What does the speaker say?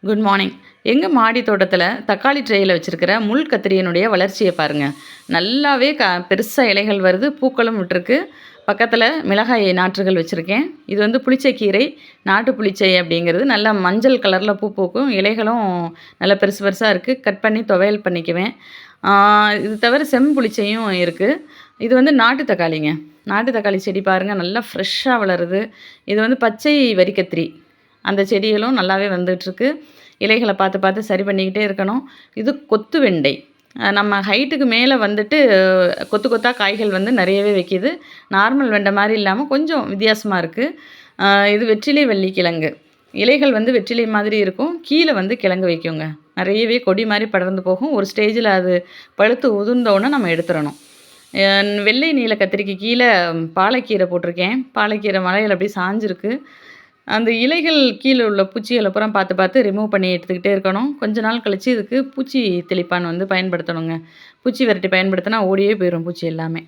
Good morning. எங்கள் மாடி தோட்டத்தில் தக்காளி ட்ரேயில் வச்சுருக்கிற முள் கத்திரியினுடைய வளர்ச்சியை பாருங்கள். நல்லாவே பெருசாக இலைகள் வருது, பூக்களும் விட்டுருக்கு. பக்கத்தில் மிளகாய் நாற்றுகள் வச்சுருக்கேன். இது வந்து புளிச்சைக்கீரை, நாட்டு புளிச்சை அப்படிங்கிறது நல்லா மஞ்சள் கலரில் பூ பூக்கும். இலைகளும் நல்லா பெருசு பெருசாக இருக்குது. கட் பண்ணி துவையல் பண்ணிக்குவேன். இது தவிர செம்புளிச்சையும் இருக்குது. இது வந்து நாட்டு தக்காளிங்க. நாட்டு தக்காளி செடி பாருங்கள், நல்லா ஃப்ரெஷ்ஷாக வளருது. இது வந்து பச்சை வரிக்கத்திரி. அந்த செடிகளும் நல்லாவே வந்துகிட்ருக்கு. இலைகளை பார்த்து பார்த்து சரி பண்ணிக்கிட்டே இருக்கணும். இது கொத்து வெண்டை. நம்ம ஹைட்டுக்கு மேலே வந்துட்டு கொத்து கொத்தாக காய்கள் வந்து நிறையவே வைக்கிது. நார்மல் வெண்டை மாதிரி இல்லாமல் கொஞ்சம் வித்தியாசமாக இருக்குது. இது வெற்றிலை வள்ளி கிழங்கு. இலைகள் வந்து வெற்றிலை மாதிரி இருக்கும், கீழே வந்து கிழங்கு வைக்குங்க. நிறையவே கொடி மாதிரி படர்ந்து போகும். ஒரு ஸ்டேஜில் அது பழுத்து உதிர்ந்தோடனே நம்ம எடுத்துடணும். வெள்ளை நீல கத்திரிக்கு கீழே பாலக்கீரை போட்டிருக்கேன். பாலக்கீரை மலையில் அப்படியே சாஞ்சிருக்கு. அந்த இலைகள் கீழே உள்ள பூச்சிகளை பூரா பார்த்து பார்த்து ரிமூவ் பண்ணி எடுத்துக்கிட்டே இருக்கணும். கொஞ்ச நாள் கழித்து இதுக்கு பூச்சி தெளிப்பான் வந்து பயன்படுத்தணுங்க. பூச்சி விரட்டி பயன்படுத்தினா ஓடியே போயிடும் பூச்சி எல்லாமே.